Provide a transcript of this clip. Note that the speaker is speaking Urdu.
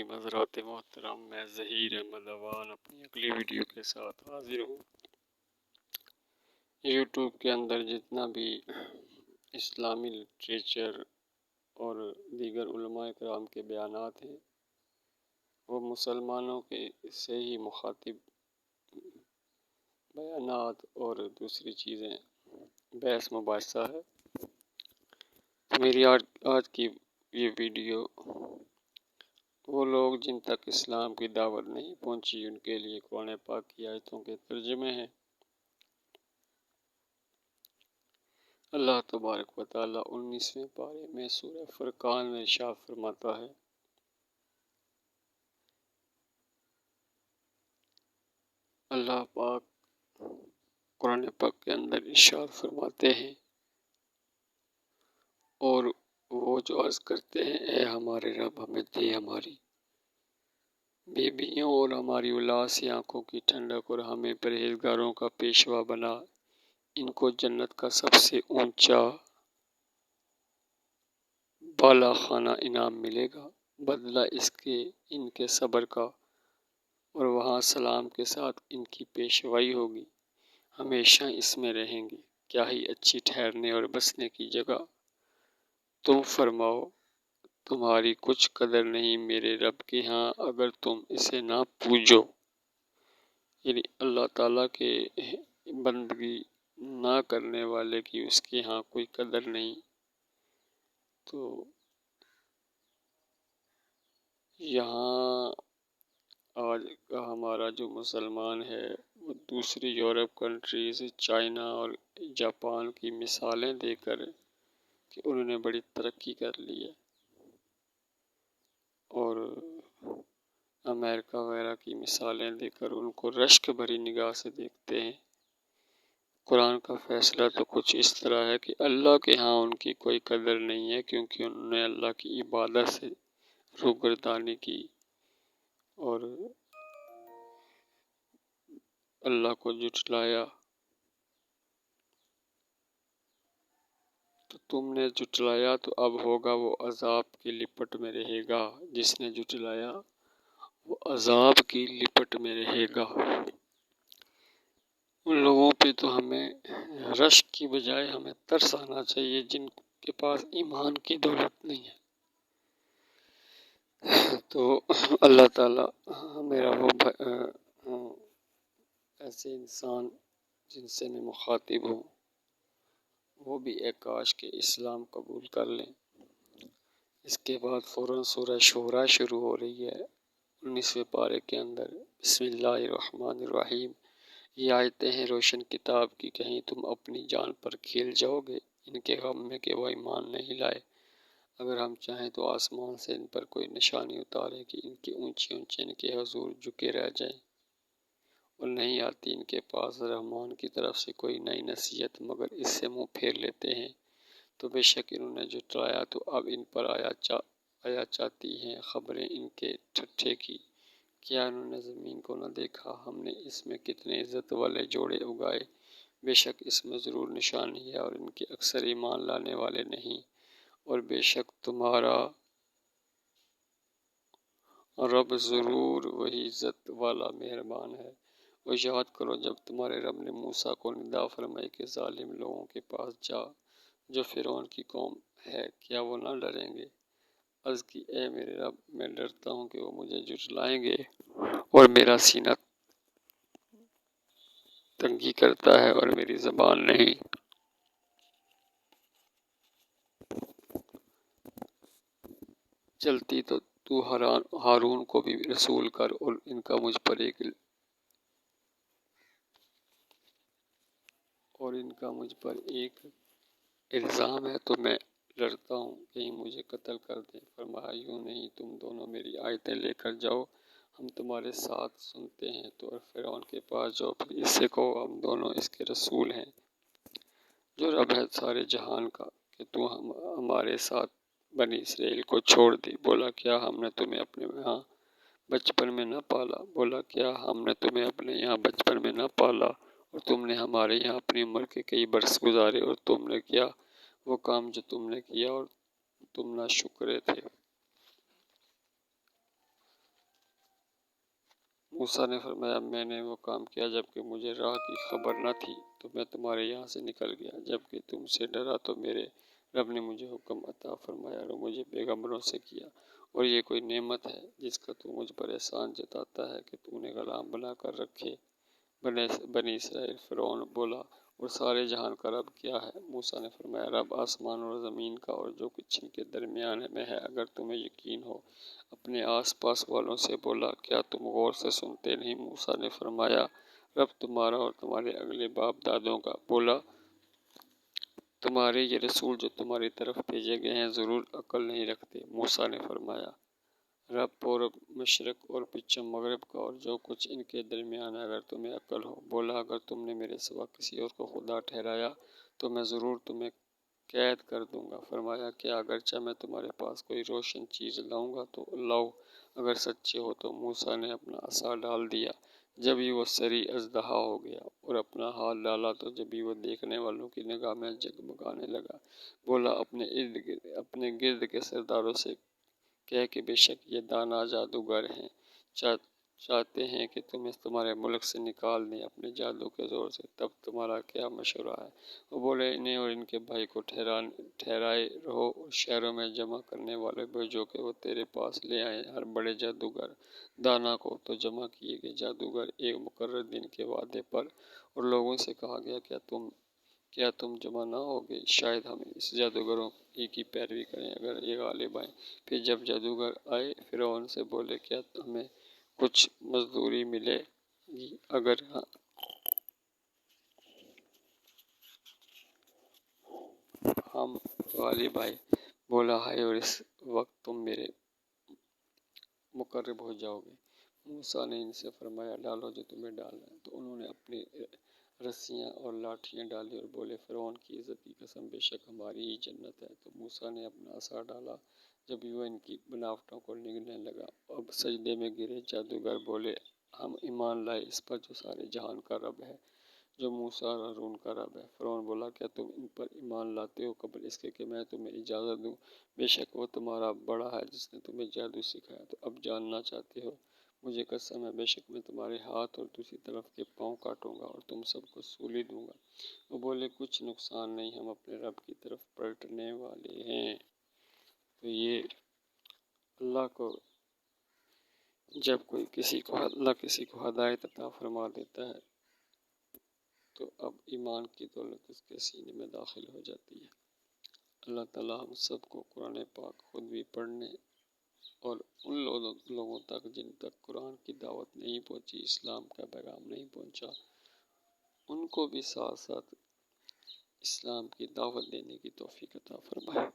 حضرات محترم، میں ظہیر احمد اوان اپنی اگلی ویڈیو کے ساتھ حاضر ہوں۔ یوٹیوب کے اندر جتنا بھی اسلامی لٹریچر اور دیگر علماء کرام کے بیانات ہیں وہ مسلمانوں کے سے ہی مخاطب بیانات اور دوسری چیزیں بحث مباحثہ ہے۔ میری آج کی یہ ویڈیو وہ لوگ جن تک اسلام کی دعوت نہیں پہنچی ان کے لیے قرآن پاک کی آیتوں کے ترجمے ہیں۔ اللہ تبارک و تعالیٰ 19ویں پارے میں سورہ فرقان میں ارشاد فرماتا ہے، اللہ پاک قرآن پاک کے اندر ارشاد فرماتے ہیں، اور وہ جو عرض کرتے ہیں اے ہمارے رب ہمیں دے ہماری بیویوں اور ہماری اولاد سے آنکھوں کی ٹھنڈک اور ہمیں پرہیزگاروں کا پیشوا بنا، ان کو جنت کا سب سے اونچا بالا خانہ انعام ملے گا، بدلہ ان کے صبر کا، اور وہاں سلام کے ساتھ ان کی پیشوائی ہوگی، ہمیشہ اس میں رہیں گے، کیا ہی اچھی ٹھہرنے اور بسنے کی جگہ۔ تم فرماؤ تمہاری کچھ قدر نہیں میرے رب کے ہاں اگر تم اسے نہ پوجو، یعنی اللہ تعالیٰ کے بندگی نہ کرنے والے کی اس کے ہاں کوئی قدر نہیں۔ تو یہاں آج کا ہمارا جو مسلمان ہے وہ دوسری یورپ کنٹریز چائنا اور جاپان کی مثالیں دے کر کہ انہوں نے بڑی ترقی کر لی ہے، اور امریکہ وغیرہ کی مثالیں دے کر ان کو رشک بھری نگاہ سے دیکھتے ہیں۔ قرآن کا فیصلہ تو کچھ اس طرح ہے کہ اللہ کے ہاں ان کی کوئی قدر نہیں ہے، کیونکہ انہوں نے اللہ کی عبادت سے روگردانی کی اور اللہ کو جھٹلایا۔ تو تم نے جھٹلایا تو اب ہوگا وہ عذاب کی لپٹ میں رہے گا، جس نے جھٹلایا وہ عذاب کی لپٹ میں رہے گا۔ ان لوگوں پہ تو ہمیں رشک کی بجائے ہمیں ترس آنا چاہیے جن کے پاس ایمان کی دولت نہیں ہے۔ تو اللہ تعالیٰ میرا وہ ایسے انسان جن سے میں مخاطب ہوں وہ بھی ایک کاش کے اسلام قبول کر لیں۔ اس کے بعد فوراً سورہ شورا شروع ہو رہی ہے 19ویں پارے کے اندر، بسم اللہ الرحمن الرحیم۔ یہ آیتیں ہیں روشن کتاب کی، کہیں تم اپنی جان پر کھیل جاؤ گے ان کے غم میں کہ وہ ایمان نہیں لائے۔ اگر ہم چاہیں تو آسمان سے ان پر کوئی نشانی اتاریں کہ ان کے اونچے اونچے ان کے حضور جھکے رہ جائیں، اور نہیں آتی ان کے پاس رحمان کی طرف سے کوئی نئی نصیحت مگر اس سے منہ پھیر لیتے ہیں۔ تو بے شک انہوں نے جھٹلایا تو اب ان پر آیا چاہتی ہیں خبریں ان کے ٹھٹھے کی، کیا انہوں نے زمین کو نہ دیکھا، ہم نے اس میں کتنے عزت والے جوڑے اگائے، بے شک اس میں ضرور نشانی ہے اور ان کے اکثر ایمان لانے والے نہیں، اور بے شک تمہارا رب ضرور وہی عزت والا مہربان ہے۔ اور یاد کرو جب تمہارے رب نے موسیٰ کو ندا فرمائی کہ ظالم لوگوں کے پاس جا جو فرعون کی قوم ہے، کیا وہ نہ ڈریں گے؟ عرض کی اے میرے رب میں ڈرتا ہوں کہ وہ مجھے جھٹلائیں گے اور میرا سینہ تنگی کرتا ہے اور میری زبان نہیں۔ چلتی تو ہارون کو بھی رسول کر اور ان کا مجھ پر ایک الزام ہے تو میں ڈرتا ہوں کہیں مجھے قتل کر دیں۔ فرمایا یوں نہیں، تم دونوں میری آیتیں لے کر جاؤ، ہم تمہارے ساتھ سنتے ہیں۔ تو فرعون کے پاس جاؤ، پھر اس سے کہو ہم دونوں اس کے رسول ہیں، جو رب ہے سارے جہان کا، کہ تو ہمارے ساتھ بنی اسرائیل کو چھوڑ دی۔ بولا کیا ہم نے تمہیں اپنے یہاں بچپن میں نہ پالا؟ بولا کیا ہم نے تمہیں اپنے یہاں بچپن میں نہ پالا اور تم نے ہمارے یہاں اپنی عمر کے کئی برس گزارے، اور تم نے کیا وہ کام جو تم نے کیا اور تم ناشکرے تھے۔ موسیٰ نے فرمایا میں نے وہ کام کیا جبکہ مجھے راہ کی خبر نہ تھی تو میں تمہارے یہاں سے نکل گیا، جبکہ تم سے ڈرا تو میرے رب نے مجھے حکم عطا فرمایا اور مجھے پیغمبروں سے کیا، اور یہ کوئی نعمت ہے جس کا تو مجھ پر احسان جتاتا ہے کہ تو نے غلام بنا کر رکھے۔ بنی اسرائیل فرعون بولا، اور سارے جہان کا رب کیا ہے؟ موسیٰ نے فرمایا رب آسمان اور زمین کا اور جو کچھ ان کے درمیان میں ہے، اگر تمہیں یقین ہو۔ اپنے آس پاس والوں سے بولا، کیا تم غور سے سنتے نہیں؟ موسیٰ نے فرمایا رب تمہارا اور تمہارے اگلے باپ دادوں کا۔ بولا، تمہارے یہ رسول جو تمہاری طرف بھیجے گئے ہیں ضرور عقل نہیں رکھتے۔ موسیٰ نے فرمایا رب پورب مشرق اور پچھم مغرب کا اور جو کچھ ان کے درمیان ہے اگر تمہیں عقل ہو۔ بولا، اگر تم نے میرے سوا کسی اور کو خدا ٹھہرایا تو میں ضرور تمہیں قید کر دوں گا۔ فرمایا کیا اگرچہ میں تمہارے پاس کوئی روشن چیز لاؤں گا تو لاؤ، اگر سچے ہو تو۔ موسیٰ نے اپنا عصا ڈال دیا، جبھی وہ سری اژدہا ہو گیا، اور اپنا ہاتھ ڈالا تو جبھی وہ دیکھنے والوں کی نگاہ میں جگمگانے لگا۔ بولا، اپنے گرد کے سرداروں سے کہہ کہ بے شک یہ دانا جادوگر ہیں، چاہتے ہیں کہ تمہیں تمہارے ملک سے نکال دیں اپنے جادو کے زور سے، تب تمہارا کیا مشورہ ہے؟ وہ بولے، انہیں اور ان کے بھائی کو ٹھہرائے رہو اور شہروں میں جمع کرنے والے بھیجو کہ وہ تیرے پاس لے آئیں ہر بڑے جادوگر دانا کو۔ تو جمع کیے گئے جادوگر ایک مقرر دن کے وعدے پر، اور لوگوں سے کہا گیا کیا تم جمع نہ ہوگے؟ شاید ہم اس جادوگروں کی پیروی کریں اگر یہ غالب آئیں۔ پھر جب جادوگر آئے فرعون سے بولے، کیا ہمیں کچھ مزدوری ملے گی اگر ہم غالب آئے؟ بولا، ہائے، اور اس وقت تم میرے مقرب ہو جاؤ گے۔ موسیٰ نے ان سے فرمایا، ڈالو جو تمہیں ڈالنا ہے۔ تو انہوں نے اپنی رسیاں اور لاٹھیاں ڈالی اور بولے، فرعون کی عزت کی قسم بے شک ہماری ہی جنت ہے۔ تو موسیٰ نے اپنا عصا ڈالا، جب وہ ان کی بناوٹوں کو نگلنے لگا۔ اب سجدے میں گرے جادوگر بولے، ہم ایمان لائے اس پر جو سارے جہان کا رب ہے، جو موسیٰ اور ہارون کا رب ہے۔ فرعون بولا، کیا تم ان پر ایمان لاتے ہو قبل اس کے کہ میں تمہیں اجازت دوں؟ بے شک وہ تمہارا بڑا ہے جس نے تمہیں جادو سکھایا۔ تو اب جاننا چاہتے ہو؟ مجھے قسم ہے بے شک میں تمہارے ہاتھ اور دوسری طرف کے پاؤں کاٹوں گا اور تم سب کو سولی دوں گا۔ وہ بولے، کچھ نقصان نہیں، ہم اپنے رب کی طرف پلٹنے والے ہیں۔ تو یہ اللہ کو جب اللہ کسی کو ہدایت عطا فرما دیتا ہے تو اب ایمان کی دولت اس کے سینے میں داخل ہو جاتی ہے۔ اللہ تعالیٰ ہم سب کو قرآن پاک خود بھی پڑھنے اور ان لوگوں تک جن تک قرآن کی دعوت نہیں پہنچی، اسلام کا پیغام نہیں پہنچا، ان کو بھی ساتھ ساتھ اسلام کی دعوت دینے کی توفیق عطا فرمائے۔